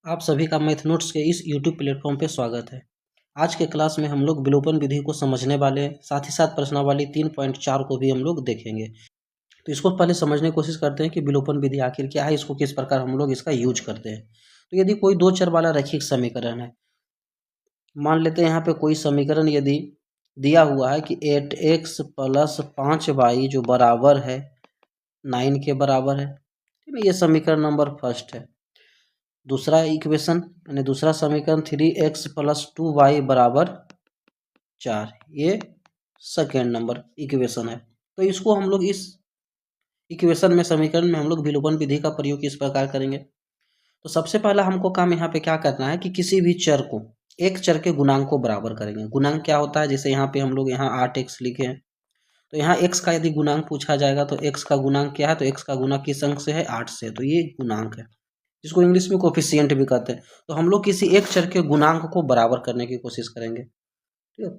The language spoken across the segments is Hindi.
आप सभी का मैथ नोट्स के इस यूट्यूब प्लेटफॉर्म पे स्वागत है। आज के क्लास में हम लोग विलोपन विधि को समझने वाले हैं, साथ ही साथ प्रश्नावली 3.4 को भी हम लोग देखेंगे। तो इसको पहले समझने की कोशिश करते हैं कि विलोपन विधि आखिर क्या है, इसको किस प्रकार हम लोग इसका यूज करते हैं। तो यदि कोई दो चर वाला रैखिक समीकरण है, मान लेते हैं यहाँ पे कोई समीकरण यदि दिया हुआ है कि 8x + 5y जो बराबर है 9 के बराबर है, ठीक है। ये समीकरण नंबर फर्स्ट है। दूसरा इक्वेशन यानी दूसरा समीकरण 3x + 2y बराबर 4, ये सेकेंड नंबर इक्वेशन है। तो इसको हम लोग इस इक्वेशन में समीकरण में हम लोग विलोपन विधि का प्रयोग किस प्रकार करेंगे। तो सबसे पहला हमको काम यहाँ पे क्या करना है कि किसी भी चर को एक चर के गुणांक को बराबर करेंगे। गुणांक क्या होता है, जैसे यहाँ पे हम लोग यहाँ 8x लिखे हैं, तो यहाँ x का यदि गुणांक पूछा जाएगा तो x का गुणांक क्या है, तो x का गुना किस अंक से है, 8 से, तो ये गुणांक है जिसको इंग्लिश में कोफिशिएंट भी कहते हैं। तो हम लोग किसी एक चर के गुणांक को बराबर करने की कोशिश करेंगे, ठीक है।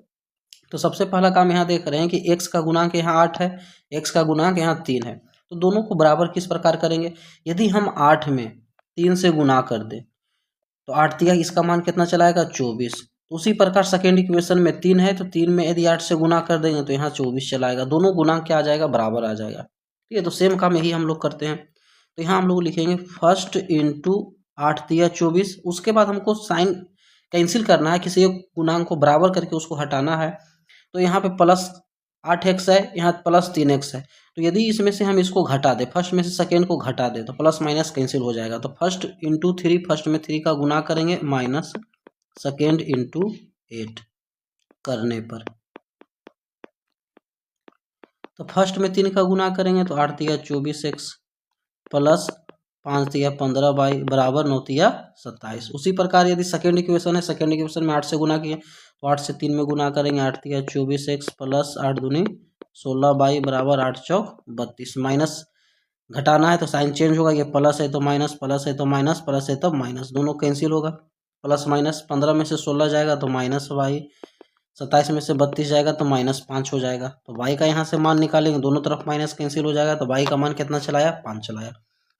तो सबसे पहला काम यहाँ देख रहे हैं कि x का गुणांक यहाँ 8 है, x का गुणांक यहाँ 3 है, तो दोनों को बराबर किस प्रकार करेंगे। यदि हम 8 में 3 से गुना कर दें तो 8 दिया इसका मान कितना चलाएगा, 24। तो उसी प्रकार सेकेंड इक्वेशन में 3 है, तो 3 में यदि 8 से गुना कर देंगे तो यहाँ 24 चलाएगा। दोनों गुणांक क्या आ जाएगा, बराबर आ जाएगा, ठीक है। तो सेम काम यही हम लोग करते हैं। तो यहाँ हम लोग लिखेंगे फर्स्ट इंटू 8 दिया 24। उसके बाद हमको साइन कैंसिल करना है, किसी एक गुणांक को बराबर करके उसको हटाना है। तो यहाँ पे +8x है, यहाँ +3x है। तो यदि इसमें से हम इसको घटा दें, फर्स्ट में से सेकेंड को घटा दें तो प्लस माइनस कैंसिल हो जाएगा। तो फर्स्ट इंटू 3, फर्स्ट में 3 का गुना करेंगे, माइनस सेकेंड इंटू 8 करने पर, तो फर्स्ट में 3 का गुना करेंगे तो 8 दिया 24x प्लस 5 दिया 15y बराबर 9 दिया 27। उसी प्रकार यदि सेकेंड इक्वेशन है, सेकेंड इक्वेशन में 8 से गुना किए तो 8 से 3 में गुना करेंगे, 8 दिया 24x प्लस 8 दूनी 16y बराबर 8 चौक 32। माइनस घटाना है तो साइन चेंज होगा, ये प्लस है तो माइनस, प्लस है तो माइनस, प्लस है तो माइनस, दोनों कैंसिल होगा। प्लस माइनस 15 में से 16 जाएगा तो माइनस y, 27 में से 32 जाएगा तो -5 हो जाएगा। तो y का यहाँ से मान निकालेंगे, दोनों तरफ माइनस कैंसिल हो जाएगा, तो y का मान कितना चलाया, 5 चलाया।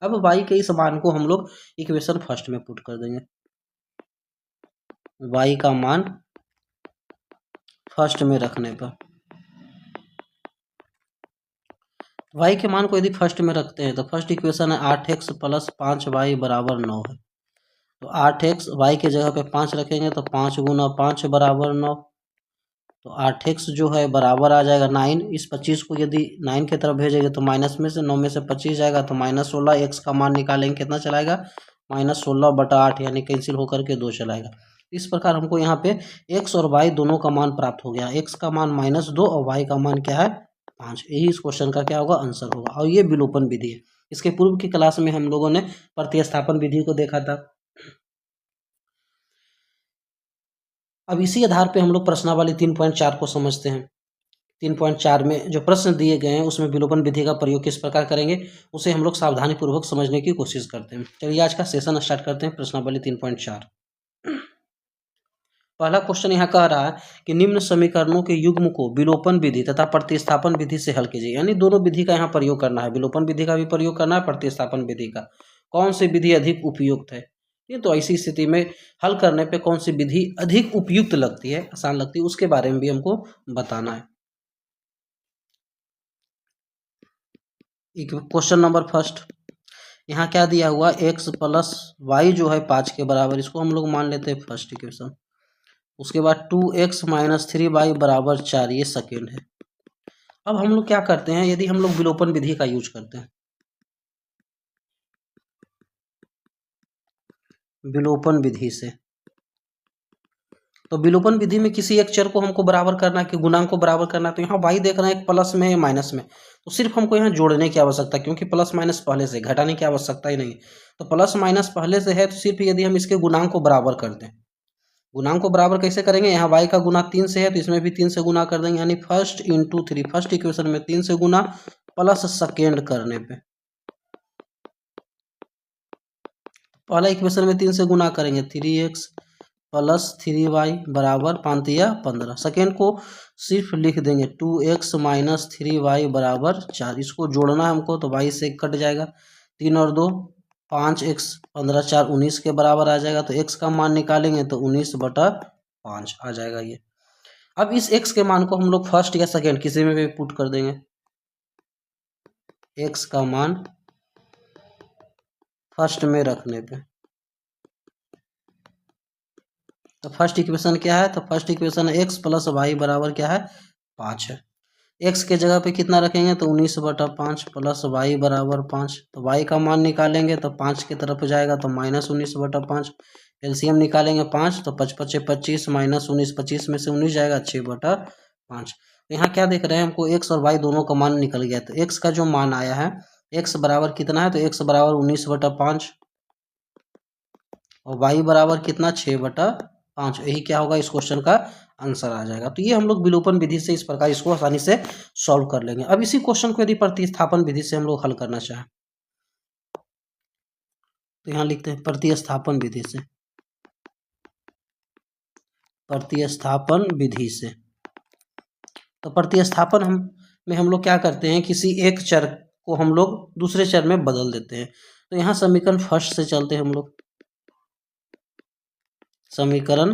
अब y के इस मान को हम लोग इक्वेशन फर्स्ट में पुट कर देंगे। y का मान फर्स्ट में रखने पर, y के मान को यदि फर्स्ट में रखते हैं तो फर्स्ट इक्वेशन है 8x + 5y बराबर 9 है। तो 8x y के जगह पे 5 रखेंगे तो 5 गुना 5 बराबर 9। तो 8x जो है बराबर आ जाएगा 9। इस 25 को यदि 9 की तरफ भेजेंगे तो माइनस में से 9 में से 25 जाएगा तो -16। x का मान निकालेंगे, कितना चलाएगा, -16/8, यानी कैंसिल होकर के 2 चलाएगा। इस प्रकार हमको यहाँ पे x और y दोनों का मान प्राप्त हो गया। x का मान -2 और y का मान क्या है, 5। यही इस क्वेश्चन का क्या होगा, आंसर होगा। और ये विलोपन विधि है। इसके पूर्व की क्लास में हम लोगों ने प्रतिस्थापन विधि को देखा था। अब इसी आधार पे हम लोग प्रश्नावली 3.4 को समझते हैं। 3.4 में जो प्रश्न दिए गए हैं उसमें विलोपन विधि का प्रयोग किस प्रकार करेंगे, उसे हम लोग सावधानी पूर्वक समझने की कोशिश करते हैं। चलिए आज का सेशन स्टार्ट करते हैं। प्रश्नावली 3.4 पहला क्वेश्चन यहाँ कह रहा है कि निम्न समीकरणों के युग्म को विलोपन विधि तथा प्रतिस्थापन विधि से हल कीजिए। यानी दोनों विधि का यहाँ प्रयोग करना है, विलोपन विधि का भी प्रयोग करना है, प्रतिस्थापन विधि का। कौन सी विधि अधिक उपयुक्त है, ये तो ऐसी स्थिति में हल करने पे कौन सी विधि अधिक उपयुक्त लगती है, आसान लगती है, उसके बारे में भी हमको बताना है। क्वेश्चन नंबर फर्स्ट, यहाँ क्या दिया हुआ, x + y जो है 5 के बराबर, इसको हम लोग मान लेते हैं फर्स्ट इक्वेशन। उसके बाद 2x - 3y बराबर 4, ये सेकेंड है। अब हम लोग क्या करते हैं, यदि हम लोग विलोपन विधि का यूज करते हैं, विलोपन विधि से, तो विलोपन विधि में किसी एक चर को हमको बराबर करना है कि गुणांक को बराबर करना है। तो यहाँ y देख रहे हैं एक प्लस में है माइनस में, तो सिर्फ हमको यहाँ जोड़ने की आवश्यकता, क्योंकि प्लस माइनस पहले से, घटाने की आवश्यकता ही नहीं। तो प्लस माइनस पहले से है, तो सिर्फ यदि हम इसके गुणांक को बराबर कर दें, गुणांक को बराबर कैसे करेंगे, यहाँ y का गुना 3 से है तो इसमें भी 3 से गुना कर देंगे, यानी फर्स्ट इंटू 3, फर्स्ट इक्वेशन में 3 से गुना प्लस सेकेंड करने पे, पहला इक्वेशन में 3 से गुना करेंगे 3x + 3y बराबर 5 या 15। सेकेंड को सिर्फ लिख देंगे 2x - 3y बराबर 4। इसको जोड़ना है हमको, तो y से कट जाएगा, 3 और 2 5x 15 4 19 के बराबर आ जाएगा। तो x का मान निकालेंगे तो 19/5 आ जाएगा ये। अब इस x के मान को हम लोग फर्स्ट या सेकेंड किसी में भी पुट कर देंगे। x का मान फर्स्ट में रखने पे तो फर्स्ट इक्वेशन क्या है, तो first equation x plus Y बराबर क्या है 5 है। x के जगह पे कितना रखेंगे तो 19/5 प्लस वाई बराबर 5। तो y का मान निकालेंगे तो 5 की तरफ जाएगा तो -19/5। एलसीएम निकालेंगे 5 तो 5 5 25 -19 25 में से 19 जाएगा 6/5। यहाँ क्या देख रहे हैं हमको x और y दोनों का मान निकल गया। तो x का जो मान आया है x बराबर कितना है तो x बराबर 19/5 और y बराबर कितना 6/5। यही क्या होगा इस क्वेश्चन का आंसर आ जाएगा। तो ये हम लोग विलोपन विधि से इस प्रकार इसको आसानी से सॉल्व कर लेंगे। अब इसी क्वेश्चन को यदि प्रतिस्थापन विधि से हम लोग हल करना चाहें तो यहाँ लिखते हैं प्रतिस्थापन विधि से। प्रतिस्थापन विधि से तो प्रतिस्थापन हम लोग क्या करते हैं, किसी एक चर को हम लोग दूसरे चर में बदल देते हैं। तो यहाँ समीकरण फर्स्ट से चलते हैं हम लोग। समीकरण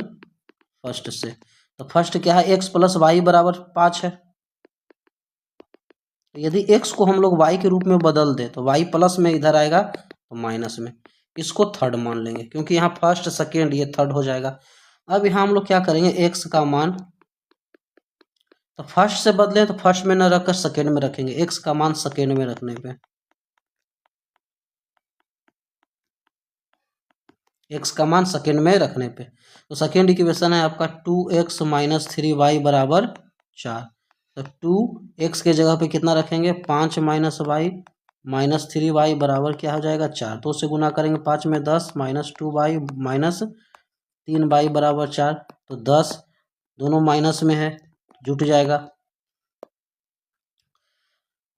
फर्स्ट से तो फर्स्ट क्या है x प्लस वाई बराबर 5 है। तो यदि x को हम लोग y के रूप में बदल दें तो y प्लस में इधर आएगा तो माइनस में। इसको थर्ड मान लेंगे क्योंकि यहाँ फर्स्ट सेकेंड ये थर्ड हो जाएगा। अब यहाँ हम लोग क्या करेंगे x का मान तो फर्स्ट से बदले तो फर्स्ट में न रखकर सेकेंड में रखेंगे। x का मान सेकेंड में रखने पे x का मान सेकेंड में रखने पे तो सेकेंड इक्वेशन है आपका 2x - 3y बराबर 4। तो 2x के जगह पे कितना रखेंगे 5 - y - 3y बराबर क्या हो जाएगा 4। 2 से गुना करेंगे 5 में 10 -2y -3y बराबर 4। तो 10 दोनों माइनस में है जुट जाएगा।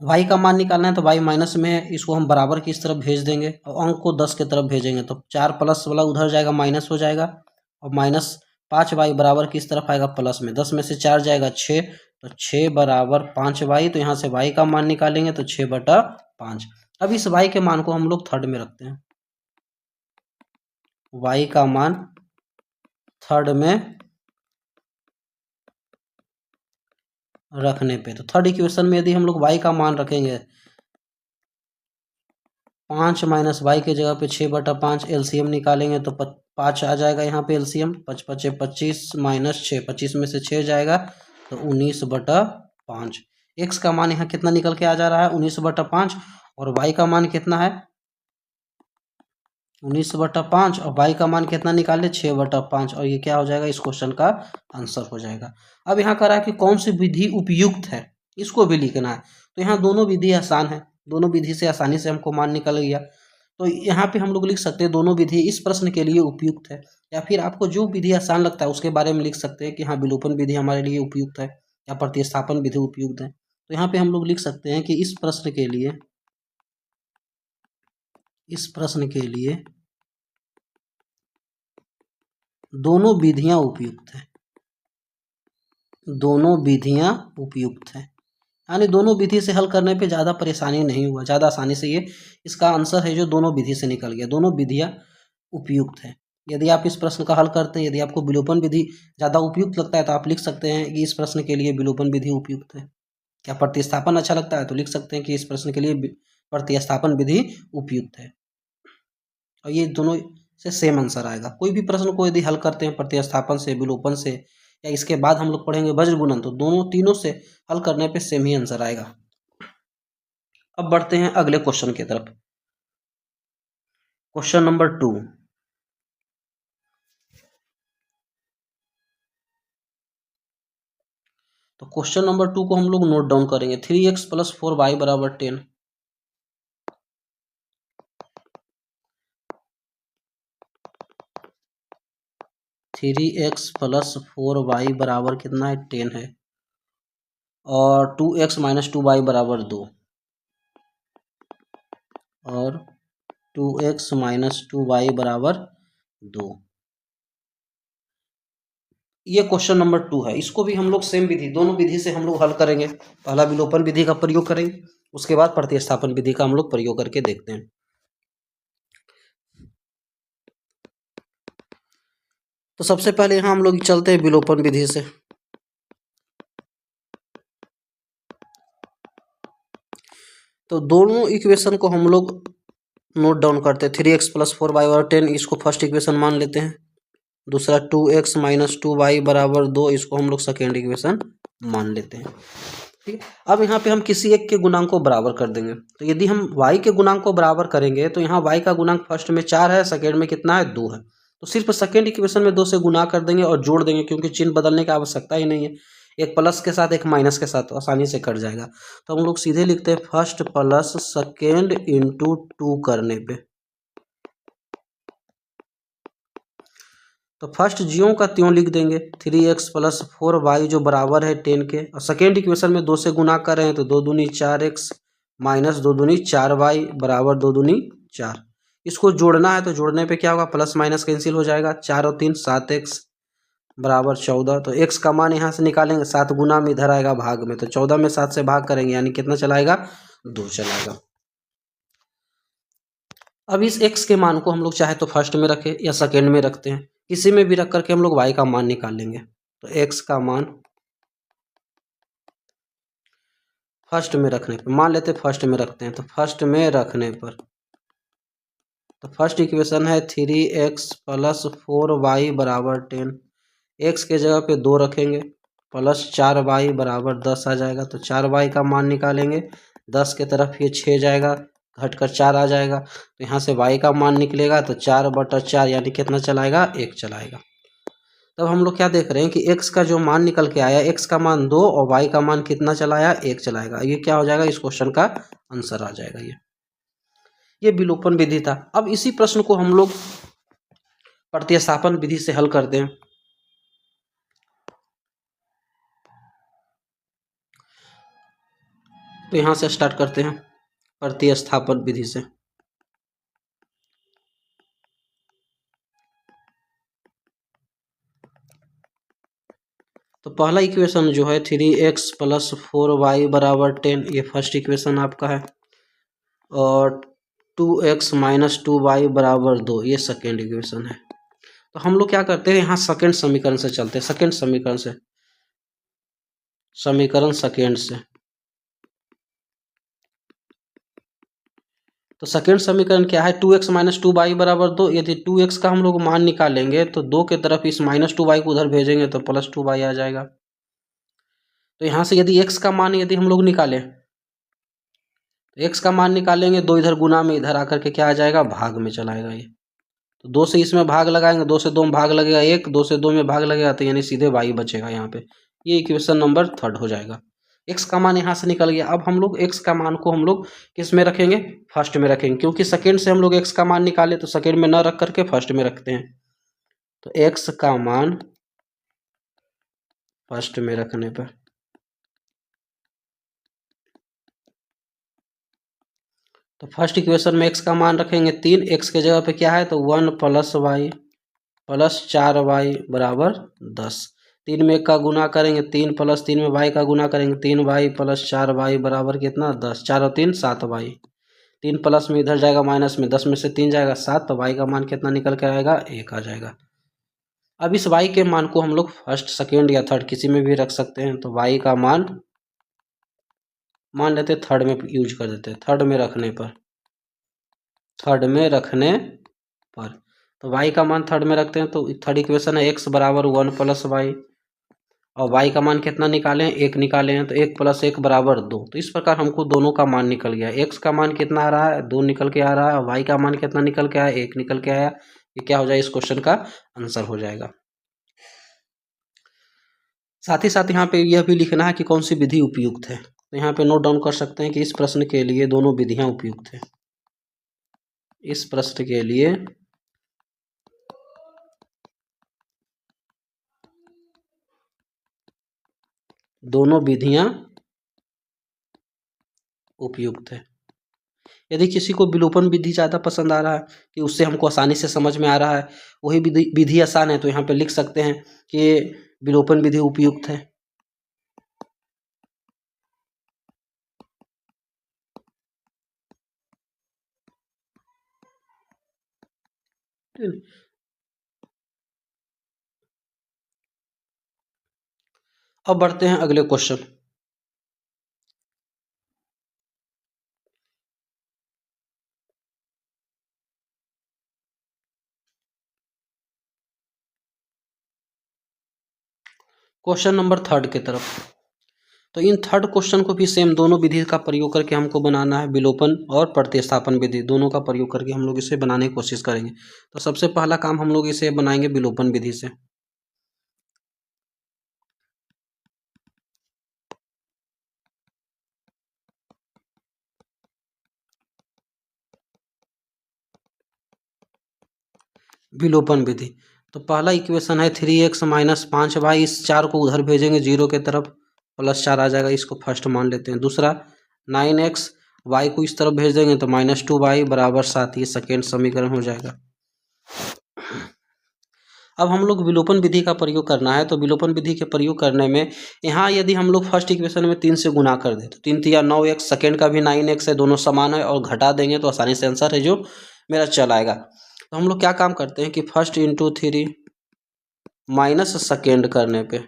y का मान निकालना है तो y माइनस में है, इसको हम बराबर की इस तरफ भेज देंगे और अंक को 10 की तरफ भेजेंगे तो 4 प्लस वाला उधर जाएगा माइनस हो जाएगा और -5y बराबर किस तरफ आएगा प्लस में। 10 में से 4 जाएगा 6 तो 6 बराबर 5y। तो यहाँ से y का मान निकालेंगे तो 6/5। अब इस y के मान को हम लोग थर्ड में रखते हैं। y का मान थर्ड में रखने पे तो थर्ड इक्वेशन में यदि हम लोग y का मान रखेंगे 5 - y के जगह पे 6/5 एलसीएम निकालेंगे तो 5 आ जाएगा। यहाँ पे एलसीएम 5 5 25 -6 25 में से 6 जाएगा तो 19/5। x का मान यहाँ कितना निकल के आ जा रहा है 19/5 और y का मान कितना है 19/5 और y का मान कितना निकाले 6/5 और ये क्या हो जाएगा इस क्वेश्चन का आंसर हो जाएगा। अब यहाँ कह रहा है कि कौन सी विधि उपयुक्त है, इसको भी लिखना है। तो यहाँ दोनों विधि आसान है, दोनों विधि से आसानी से हमको मान निकल गया। तो यहाँ पे हम लोग लिख सकते हैं दोनों विधि इस प्रश्न के लिए उपयुक्त है, या फिर आपको जो विधि आसान लगता है उसके बारे में लिख सकते हैं कि हाँ विलोपन विधि हमारे लिए उपयुक्त है या प्रतिस्थापन विधि उपयुक्त है। तो यहाँ पे हम लोग लिख सकते हैं कि इस प्रश्न के लिए दोनों विधियां उपयुक्त हैं। दोनों विधियां उपयुक्त हैं यानी दोनों विधि से हल करने पे ज़्यादा परेशानी नहीं हुआ, ज़्यादा आसानी से ये इसका आंसर है जो दोनों विधि से निकल गया। दोनों विधियां उपयुक्त हैं। यदि आप इस प्रश्न का हल करते हैं, यदि आपको विलोपन विधि ज़्यादा उपयुक्त लगता है तो आप लिख सकते हैं कि इस प्रश्न के लिए विलोपन विधि उपयुक्त है। क्या प्रतिस्थापन अच्छा लगता है तो लिख सकते हैं कि इस प्रश्न के लिए प्रतिस्थापन विधि उपयुक्त है। और ये दोनों से सेम आंसर आएगा। कोई भी प्रश्न को यदि हल करते हैं प्रतिस्थापन से, विलोपन से, या इसके बाद हम लोग पढ़ेंगे वज्र गुणन, तो दोनों तीनों से हल करने पे सेम ही आंसर आएगा। अब बढ़ते हैं अगले क्वेश्चन की तरफ। Question number 2। तो क्वेश्चन नंबर 2 को हम लोग नोट डाउन करेंगे। 3x + 4y बराबर 10। 3x + 4y बराबर कितना है 10 है और 2x - 2y बराबर 2 और 2x - 2y बराबर 2। ये क्वेश्चन नंबर 2 है। इसको भी हम लोग सेम विधि, दोनों विधि से हम लोग हल करेंगे। पहला विलोपन विधि का प्रयोग करेंगे, उसके बाद प्रतिस्थापन विधि का हम लोग प्रयोग करके देखते हैं। तो सबसे पहले यहाँ हम लोग चलते हैं विलोपन विधि से। तो दोनों इक्वेशन को हम लोग नोट डाउन करते हैं। 3x + 4y/10 इसको फर्स्ट इक्वेशन मान लेते हैं। दूसरा 2x - 2y = 2 इसको हम लोग सेकेंड इक्वेशन मान लेते हैं। ठीक है, अब यहाँ पे हम किसी एक के गुणांक को बराबर कर देंगे। तो यदि हम y के गुणांक को बराबर करेंगे तो यहाँ y का गुणांक फर्स्ट में 4 है, सेकेंड में कितना है 2 है। तो सिर्फ सेकेंड इक्वेशन में 2 से गुणा कर देंगे और जोड़ देंगे, क्योंकि चिन्ह बदलने की आवश्यकता ही नहीं है। एक प्लस के साथ एक माइनस के साथ आसानी से कट जाएगा। तो हम लोग सीधे लिखते हैं फर्स्ट प्लस सेकेंड इंटू 2 करने पे। तो फर्स्ट ज्यों का त्यों लिख देंगे 3x + 4y जो बराबर है 10 के, और सेकेंड इक्वेशन में 2 से गुना कर रहे हैं तो 2 दूनी 4x - 2 दूनी 4y = 2 दूनी 4। इसको जोड़ना है तो जोड़ने पे क्या होगा, प्लस माइनस कैंसिल हो जाएगा। 4 और 3 7x = 14। तो x का मान यहाँ से निकालेंगे, 7 गुना में इधर आएगा भाग में, तो 14 में 7 से भाग करेंगे यानी कितना चलाएगा, 2 चलाएगा। अब इस x के मान को हम लोग चाहे तो फर्स्ट में रखें या सेकेंड में रखते हैं, किसी में भी रख करके हम लोग y का मान निकाल लेंगे। तो x का मान फर्स्ट में रखने पर मान लेते फर्स्ट में रखते हैं, तो फर्स्ट में रखने पर तो फर्स्ट इक्वेशन है 3x + 4y = 10। x के जगह पे 2 रखेंगे, प्लस 4y = 10 आ जाएगा। तो 4y का मान निकालेंगे, 10 के तरफ ये 6 जाएगा, घटकर 4 आ जाएगा। तो यहाँ से y का मान निकलेगा तो 4/4 यानी कितना चलाएगा, 1 चलाएगा। तब हम लोग क्या देख रहे हैं कि x का जो मान निकल के आया, x का मान 2 और y का मान कितना चलाया, 1 चलाएगा। ये क्या हो जाएगा, इस क्वेश्चन का आंसर आ जाएगा। ये विलोपन विधि था। अब इसी प्रश्न को हम लोग प्रतिस्थापन विधि से हल करते हैं। तो यहाँ से स्टार्ट करते हैं प्रतिस्थापन विधि से। तो पहला इक्वेशन जो है 3x + 4y = 10, ये फर्स्ट इक्वेशन आपका है, और 2x - 2y = 2 ये सेकेंड इक्वेशन है। तो हम लोग क्या करते हैं, यहाँ सेकेंड समीकरण से चलते हैं। सेकेंड समीकरण से, समीकरण सेकेंड से। तो सेकेंड समीकरण क्या है, 2x - 2y = 2। यदि 2x का हम लोग मान निकालेंगे तो 2 के तरफ इस -2y को उधर भेजेंगे तो +2y आ जाएगा। तो यहाँ से यदि x का मान यदि हम लोग निकालें तो x का मान निकालेंगे, 2 इधर गुना में इधर आकर के क्या आ जाएगा, भाग में चलाएगा ये। तो 2 से इसमें भाग लगाएंगे, 2 से 2 में भाग लगेगा 1, 2 से 2 में भाग लगेगा तो यानी सीधे y बचेगा यहाँ पे। ये इक्वेशन नंबर थर्ड हो जाएगा। x का मान यहाँ से निकल गया। अब हम लोग x का मान को हम लोग किस में रखेंगे, फर्स्ट में रखेंगे, क्योंकि सेकेंड से हम लोग x का मान निकाले तो सेकेंड में न रख करके फर्स्ट में रखते हैं। तो x का मान फर्स्ट में रखने पर तो फर्स्ट इक्वेशन में x का मान रखेंगे 3, x के जगह पे क्या है तो 1 + y + 4y = 10। 3 में 1 का गुना करेंगे, 3 + 3 में y का गुना करेंगे, 3y + 4y = कितना, 10। 4 और 3 7y। 3 प्लस में इधर जाएगा माइनस में, 10 में से 3 जाएगा 7, तो y का मान कितना निकल कर आएगा, 1 आ जाएगा। अब इस y के मान को हम लोग फर्स्ट सेकेंड या थर्ड किसी में भी रख सकते हैं। तो y का मान मान लेते थर्ड में यूज कर देते हैं। थर्ड में रखने पर तो y का मान थर्ड में रखते हैं। तो थर्ड इक्वेशन है x = 1 + y, और y का मान कितना निकाले हैं, 1 निकाले हैं। तो 1 + 1 = 2। तो इस प्रकार हमको दोनों का मान निकल गया। x का मान कितना आ रहा है, 2 निकल के आ रहा है, और y का मान कितना निकल के आया, 1 निकल के आया। ये क्या हो जाएगा, इस क्वेश्चन का आंसर हो जाएगा। साथ ही साथ यहाँ पे यह भी लिखना है कि कौन सी विधि उपयुक्त है। तो यहाँ पे नोट डाउन कर सकते हैं कि इस प्रश्न के लिए दोनों विधियां उपयुक्त है। इस प्रश्न के लिए दोनों विधियां उपयुक्त है। यदि किसी को विलोपन विधि ज़्यादा पसंद आ रहा है कि उससे हमको आसानी से समझ में आ रहा है, वही विधि आसान है, तो यहाँ पे लिख सकते हैं कि विलोपन विधि उपयुक्त है। अब बढ़ते हैं अगले क्वेश्चन। क्वेश्चन नंबर 3 की तरफ। तो इन थर्ड क्वेश्चन को भी सेम दोनों विधि का प्रयोग करके हमको बनाना है, विलोपन और प्रतिस्थापन विधि दोनों का प्रयोग करके हम लोग इसे बनाने की कोशिश करेंगे। तो सबसे पहला काम हम लोग इसे बनाएंगे विलोपन विधि से। विलोपन विधि। तो पहला इक्वेशन है 3x माइनस 5y, इस 4 को उधर भेजेंगे 0 के तरफ, प्लस 4 आ जाएगा, इसको फर्स्ट मान लेते हैं। दूसरा 9x, y को इस तरफ भेज देंगे तो -2y बराबर 7, ये सेकेंड समीकरण हो जाएगा। अब हम लोग विलोपन विधि का प्रयोग करना है। तो विलोपन विधि के प्रयोग करने में यहाँ यदि हम लोग फर्स्ट इक्वेशन में 3 से गुना कर दें तो 3 तिया 9x, सेकेंड का भी 9x है, दोनों समान है, और घटा देंगे तो आसानी से आंसर है जो मेरा चल आएगा। तो हम लोग क्या काम करते हैं कि फर्स्ट इंटू 3 माइनस सेकेंड करने पे,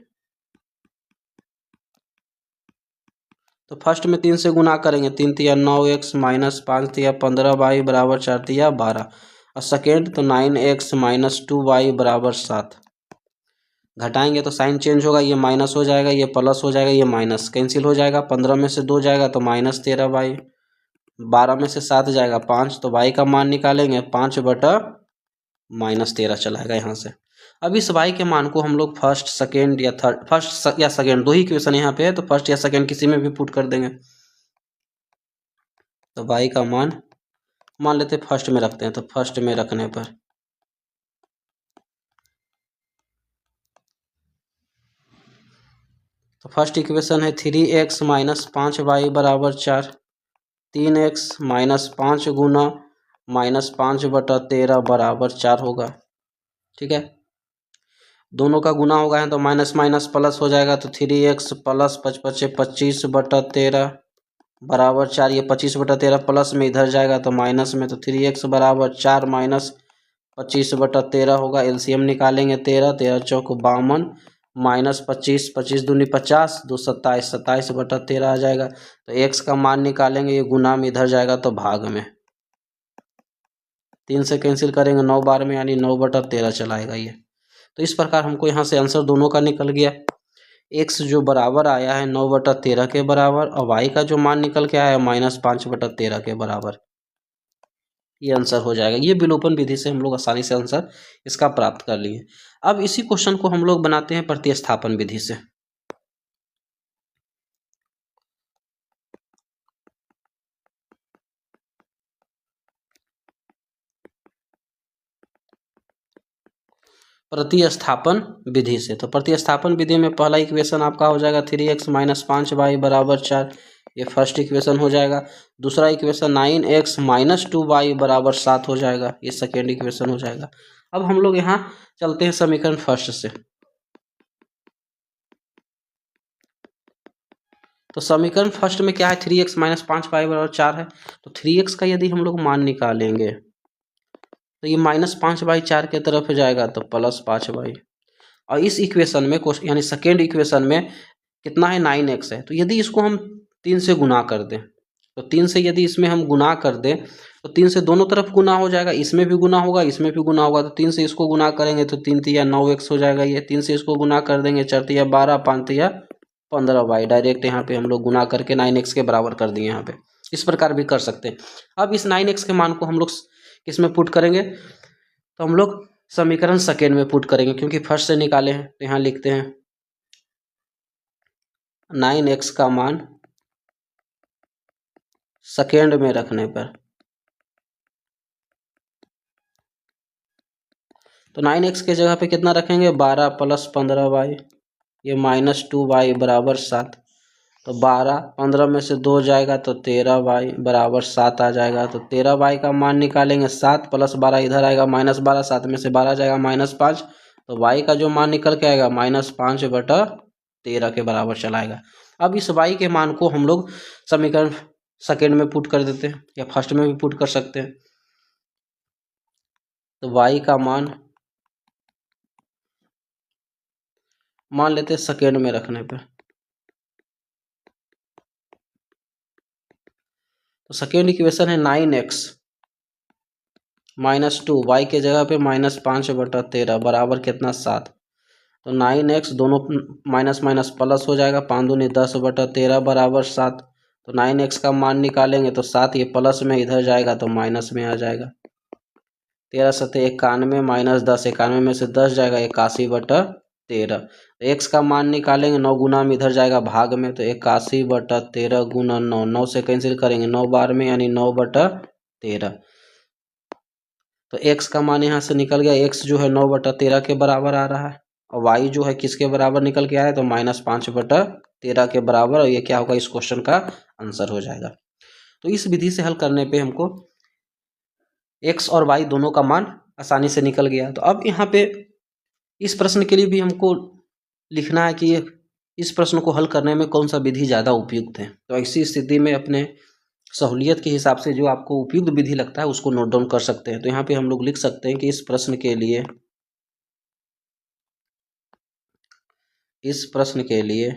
तो फर्स्ट में 3 से गुना करेंगे, 3 तिया 9x माइनस 5 तिया 15y बराबर 4 तिया 12, और सेकेंड तो 9x माइनस 2y बराबर 7। घटाएंगे तो साइन चेंज होगा, ये माइनस हो जाएगा, ये प्लस हो जाएगा, ये माइनस कैंसिल हो जाएगा, 15 में से 2 जाएगा तो -13y, 12 में से 7 जाएगा 5, तो y का मान निकालेंगे 5 बटा -13 चलाएगा यहाँ से। अब इस y के मान को हम लोग फर्स्ट सेकेंड या थर्ड, फर्स्ट या सेकेंड दो ही इक्वेशन यहाँ पे है, तो फर्स्ट या सेकेंड किसी में भी पुट कर देंगे। तो y का मान लेते फर्स्ट में रखते हैं, तो फर्स्ट में रखने पर तो फर्स्ट इक्वेशन है 3x माइनस 5y बराबर 4, 3x माइनस 5 गुना -5 बटा 13 बराबर 4 होगा। ठीक है, दोनों का गुना होगा है तो माइनस माइनस प्लस हो जाएगा, तो 3x प्लस 5 25 बटा 13 बराबर 4, ये 25 बटा 13 प्लस में इधर जाएगा तो माइनस में, तो 3x बराबर 4 माइनस 25 बटा 13 होगा। एलसीएम निकालेंगे 13, 13 चौक 52 माइनस 25, 25 दूनी 50, 2 27, 27 बटा 13 आ जाएगा। तो x का मान निकालेंगे, ये गुना में इधर जाएगा तो भाग में, 3 से कैंसिल करेंगे 9 बार में, यानी 9 बटा 13 चलाएगा ये। तो इस प्रकार हमको यहाँ से आंसर दोनों का निकल गया। x जो बराबर आया है 9 बटा 13 के बराबर, और y का जो मान निकल के आया है -5 बटा 13 के बराबर, ये आंसर हो जाएगा। ये विलोपन विधि से हम लोग आसानी से आंसर इसका प्राप्त कर लिए। अब इसी क्वेश्चन को हम लोग बनाते हैं प्रतिस्थापन विधि से। प्रतिस्थापन विधि से, तो प्रतिस्थापन विधि में पहला इक्वेशन आपका हो जाएगा 3x माइनस 5y बराबर 4, ये फर्स्ट इक्वेशन हो जाएगा। दूसरा इक्वेशन 9x माइनस 2y बराबर 7 हो जाएगा, ये सेकेंड इक्वेशन हो जाएगा। अब हम लोग यहाँ चलते हैं समीकरण फर्स्ट से। तो समीकरण फर्स्ट में क्या है, 3x माइनस 5y बराबर 4 है, तो 3x का यदि हम लोग मान निकालेंगे तो ये -5/4 के तरफ जाएगा तो +5y, और इस इक्वेशन में यानी सेकेंड इक्वेशन में कितना है 9x है, तो यदि इसको हम 3 से गुना कर दें, तो 3 से यदि इसमें हम गुना कर दें तो 3 से दोनों तरफ गुना हो जाएगा, इसमें भी गुना होगा, इसमें भी गुना होगा, तो 3 से इसको गुना करेंगे तो 3 तिया 9x हो जाएगा, ये 3 से इसको गुना कर देंगे 4 तिया 12, 5 तिया 15y, डायरेक्ट यहाँ पे हम लोग गुना करके 9x के बराबर कर दिए यहाँ पे। इस प्रकार भी कर सकते हैं। अब इस 9x के मान को हम लोग किस में पुट करेंगे, तो हम लोग समीकरण सेकेंड में पुट करेंगे, क्योंकि फर्स्ट से निकाले हैं, तो यहाँ लिखते हैं 9x का मान सेकेंड में रखने पर, तो 9x के जगह पे कितना रखेंगे 12 प्लस 15y, ये -2y बराबर 7, तो 12 15 में से 2 जाएगा तो 13y बराबर 7 आ जाएगा। तो 13y का मान निकालेंगे, 7 प्लस 12 इधर आएगा -12, 7 में से 12 जाएगा -5, तो y का जो मान निकल के आएगा -5 बटा 13 के बराबर चलाएगा। अब इस y के मान को हम लोग समीकरण सेकेंड में पुट कर देते हैं, या फर्स्ट में भी पुट कर सकते हैं। तो y का मान मान लेते हैं सेकेंड में रखने पे, तो सेकेंड इक्वेशन है 9x -2, वाई के जगह पे -5/13 बराबर कितना 7। तो 9x दोनों माइनस माइनस प्लस हो जाएगा, 5 दूनी 10/13 बराबर 7। तो 9x का मान निकालेंगे तो 7 ये प्लस में इधर जाएगा तो माइनस में आ जाएगा। 13×7 = 91 -10 91 में से 10 जाएगा 81/13। x का मान निकालेंगे, 9 गुना में इधर जाएगा भाग में, तो 81/13 गुना 9, 9 से कैंसिल करेंगे 9 बार में यानी 9/13। तो x का मान यहाँ से निकल गया, x जो है 9/13 के बराबर आ रहा है और y जो है किसके बराबर निकल के आया है तो -5/13 के बराबर, और ये क्या होगा इस क्वेश्चन का आंसर हो जाएगा। तो इस विधि से हल करने पे हमको x और y दोनों का मान आसानी से निकल गया। तो अब यहाँ पे इस प्रश्न के लिए भी हमको लिखना है कि इस प्रश्न को हल करने में कौन सा विधि ज़्यादा उपयुक्त है। तो ऐसी स्थिति में अपने सहूलियत के हिसाब से जो आपको उपयुक्त विधि लगता है उसको नोट डाउन कर सकते हैं। तो यहाँ पे हम लोग लिख सकते हैं कि इस प्रश्न के लिए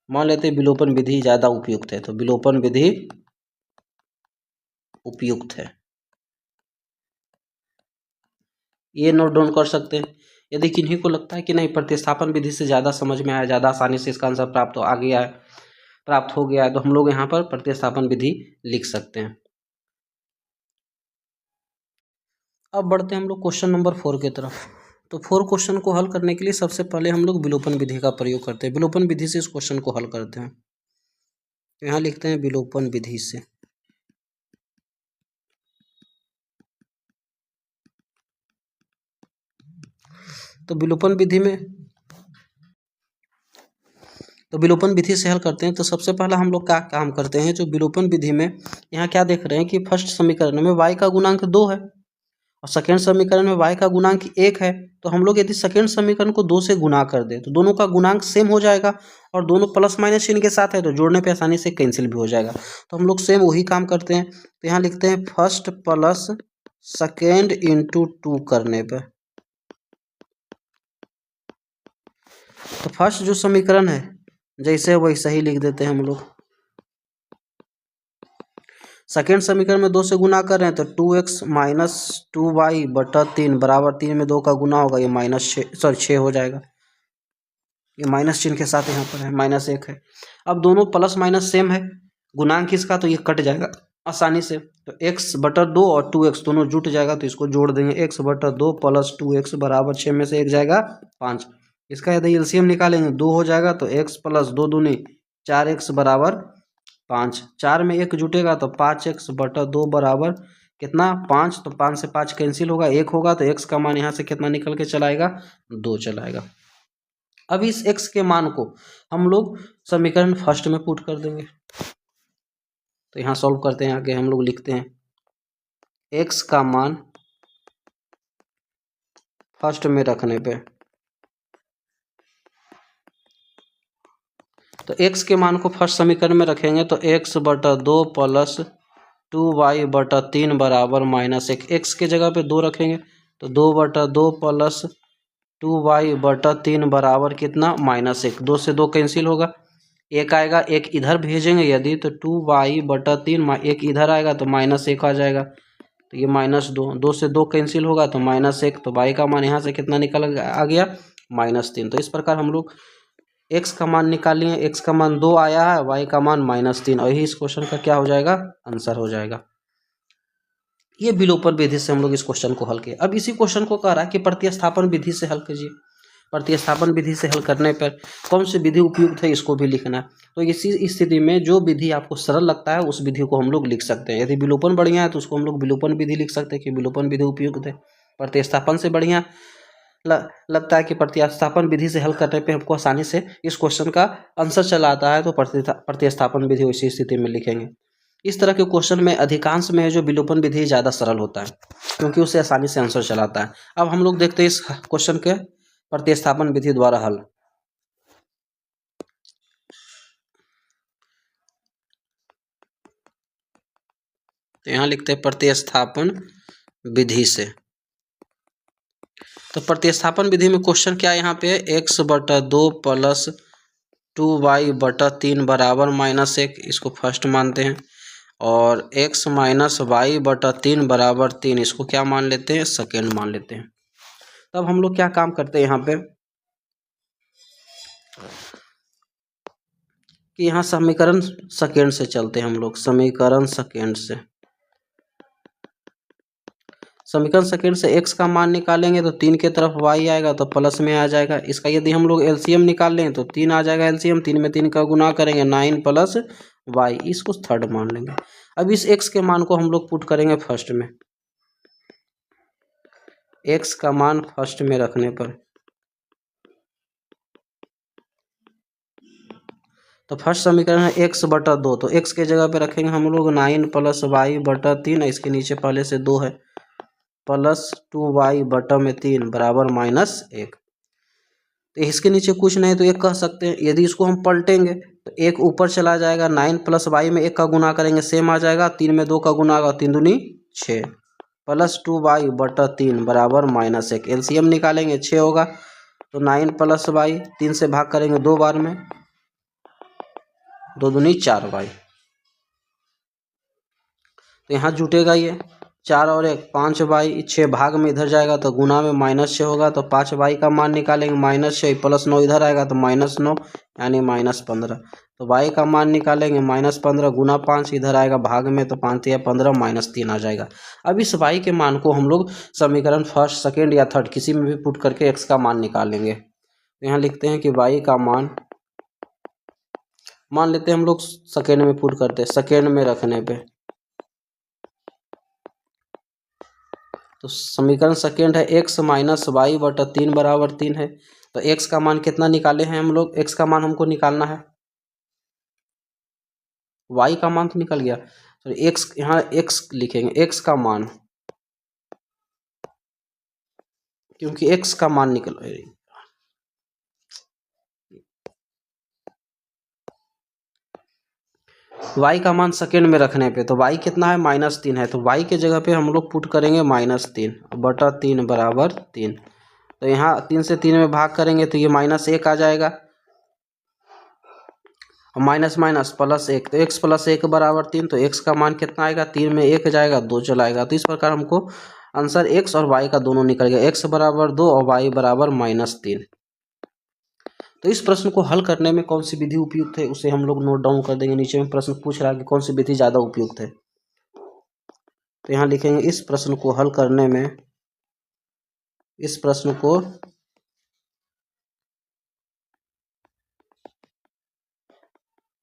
मान लेते हैं विलोपन विधि ज़्यादा उपयुक्त है, तो विलोपन विधि उपयुक्त है, ये नोट डाउन कर सकते हैं। यदि किन्हीं को लगता है कि नहीं प्रतिस्थापन विधि से ज़्यादा समझ में आया, ज़्यादा आसानी से इसका आंसर प्राप्त हो गया है, तो हम लोग यहाँ पर प्रतिस्थापन विधि लिख सकते हैं। अब बढ़ते हैं हम लोग क्वेश्चन नंबर 4 की तरफ। तो 4 क्वेश्चन को हल करने के लिए सबसे पहले हम लोग विलोपन विधि का प्रयोग करते हैं। विलोपन विधि से इस क्वेश्चन को हल करते हैं। तो यहाँ लिखते हैं विलोपन विधि से। तो विलोपन विधि से हल करते हैं। तो सबसे पहला हम लोग क्या काम करते हैं, जो विलोपन विधि में यहाँ क्या देख रहे हैं कि फर्स्ट समीकरण में y का गुणांक 2 है और सेकेंड समीकरण में y का गुणांक 1 है। तो हम लोग यदि सेकेंड समीकरण को 2 से गुना कर दें तो दोनों का गुणांक सेम हो जाएगा और दोनों प्लस माइनस चिन्ह के साथ है तो जोड़ने पे आसानी से कैंसिल भी हो जाएगा। तो हम लोग सेम वही काम करते हैं। तो यहाँ लिखते हैं फर्स्ट प्लस सेकेंड इंटू 2 करने पे। तो फर्स्ट जो समीकरण है जैसे वैसा ही लिख देते हैं हम लोग। सेकेंड समीकरण में 2 से गुना कर रहे हैं तो 2x - 2y/3 बराबर 3 में 2 का गुना होगा, ये -6 हो जाएगा। ये माइनस चिन्ह के साथ यहाँ पर है, -1 है। अब दोनों प्लस माइनस सेम है, गुणांक इसका, तो ये कट जाएगा आसानी से। तो x/2 और 2x दोनों जुट जाएगा तो इसको जोड़ देंगे, x/2 + 2x बराबर 6 में से 1 जाएगा 5। इसका यदि एलसीएम निकालेंगे 2 हो जाएगा तो x + 2 दूनी 4x बराबर 5। 4 में 1 जुटेगा तो 5x/2 बराबर कितना 5। तो 5 से 5 कैंसिल होगा, 1 होगा तो x का मान यहाँ से कितना निकल के चलाएगा 2 चलाएगा। अब इस x के मान को हम लोग समीकरण फर्स्ट में पुट कर देंगे। तो यहाँ सॉल्व करते हैं, आगे हम लोग लिखते हैं x का मान फर्स्ट में रखने पे, तो x के मान को फर्स्ट समीकरण में रखेंगे तो x/2 + 2y/3 बराबर -1। x के जगह पे 2 रखेंगे तो 2/2 + 2y/3 बराबर कितना -1। 2 से 2 कैंसिल होगा, 1 आएगा, 1 इधर भेजेंगे यदि तो 2y/3 1 इधर आएगा तो -1 आ जाएगा, तो ये -2। 2 से 2 कैंसिल होगा तो -1, तो y का मान यहाँ से कितना निकल आ गया -3। तो इस प्रकार हम लोग x का मान निकाल लिए, x का मान 2 आया है, y का मान -3, और यही इस क्वेश्चन का क्या हो जाएगा आंसर हो जाएगा। ये विलोपन विधि से हम लोग इस क्वेश्चन को हल किए। अब इसी क्वेश्चन को कह रहा है कि प्रतिस्थापन विधि से हल कीजिए। प्रतिस्थापन विधि से हल करने पर कौन सी विधि उपयुक्त है इसको भी लिखना है। तो इसी स्थिति में जो विधि आपको सरल लगता है उस विधि को हम लोग लिख सकते हैं। यदि विलोपन बढ़िया है तो उसको हम लोग विलोपन विधि लिख सकते हैं कि विलोपन विधि उपयुक्त है। प्रतिस्थापन से बढ़िया लगता है कि प्रतिस्थापन विधि से हल करने पे हमको आसानी से इस क्वेश्चन का आंसर चला आता है तो प्रतिस्थापन विधि उसी स्थिति में लिखेंगे। इस तरह के क्वेश्चन में अधिकांश में जो विलोपन विधि ज़्यादा सरल होता है क्योंकि उससे आसानी से आंसर चलाता है। अब हम लोग देखते हैं इस क्वेश्चन के प्रतिस्थापन विधि द्वारा हल। तो यहाँ लिखते हैं प्रतिस्थापन विधि से। तो प्रतिस्थापन विधि में क्वेश्चन क्या है यहाँ पे, x/2 प्लस 2y/3 बराबर -1, इसको फर्स्ट मानते हैं, और x माइनस y/3 बराबर 3 इसको क्या मान लेते हैं, सेकेंड मान लेते हैं। तब हम लोग क्या काम करते हैं यहाँ पे कि यहाँ समीकरण सेकेंड से चलते हैं हम लोग, समीकरण सेकेंड से। समीकरण सेकेंड से x का मान निकालेंगे तो 3 के तरफ y आएगा तो प्लस में आ जाएगा। इसका यदि हम लोग एलसीएम निकाल लें तो 3 आ जाएगा एलसीएम, 3 में 3 का गुना करेंगे 9 प्लस y, इसको थर्ड मान लेंगे। अब इस x के मान को हम लोग पुट करेंगे फर्स्ट में, x का मान फर्स्ट में रखने पर तो फर्स्ट समीकरण है x/2, तो x के जगह पे रखेंगे हम लोग 9 प्लस y/3, इसके नीचे पहले से 2 है, प्लस 2y/3 बराबर -1। तो इसके नीचे कुछ नहीं तो 1 कह सकते हैं। यदि इसको हम पलटेंगे तो 1 ऊपर चला जाएगा, 9 प्लस y में 1 का गुना करेंगे सेम आ जाएगा, 3 में 2 का गुना होगा, 3 दूनी 6, प्लस 2y/3 बराबर -1। एलसीएम निकालेंगे 6 होगा, तो 9 प्लस y 3 से भाग करेंगे 2 बार में, 2 दूनी 4y, तो यहाँ जुटेगा ये 4 और 1 5y, 6 भाग में इधर जाएगा तो गुना में -6 होगा, तो 5y का मान निकालेंगे -6 प्लस 9 इधर आएगा तो -9 यानी -15, तो y का मान निकालेंगे -15 गुना 5 इधर आएगा भाग में, तो 5 या 15 -3 आ जाएगा। अब इस y के मान को हम लोग समीकरण फर्स्ट सेकेंड या थर्ड किसी में भी पुट करके x का मान निकाल लेंगे। तो यहाँ लिखते हैं कि y का मान लेते हैं हम लोग सेकेंड में पुट करते हैं, सेकेंड में रखने पे तो समीकरण सेकेंड है x माइनस y/3 बराबर 3 है। तो x का मान कितना निकाले हैं हम लोग, x का मान हमको निकालना है, y का मान तो निकल गया, तो x यहाँ x लिखेंगे, x का मान, क्योंकि x का मान निकल y का मान सेकेंड में रखने पे तो y कितना है -3 है, तो y के जगह पे हम लोग पुट करेंगे -3/3 बराबर 3, तो यहाँ 3 से 3 में भाग करेंगे तो ये -1 आ जाएगा, और माइनस माइनस प्लस 1, तो x प्लस 1 बराबर 3, तो x का मान कितना आएगा, 3 में 1 जाएगा 2 चला आएगा। तो इस प्रकार हमको आंसर x और y का दोनों निकल गया, x बराबर 2 और y बराबर -3। तो इस प्रश्न को हल करने में कौन सी विधि उपयुक्त है उसे हम लोग नोट डाउन कर देंगे। नीचे में प्रश्न पूछ रहा है कि कौन सी विधि ज़्यादा उपयुक्त है, तो यहाँ लिखेंगे इस प्रश्न को हल करने में, इस प्रश्न को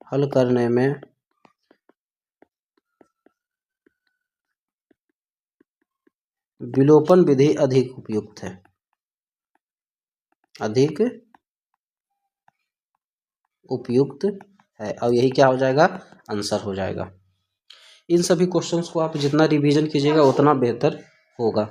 हल करने में विलोपन विधि अधिक उपयुक्त है, अधिक उपयुक्त है, और यही क्या हो जाएगा, आंसर हो जाएगा। इन सभी क्वेश्चंस को आप जितना रिवीजन कीजिएगा उतना बेहतर होगा।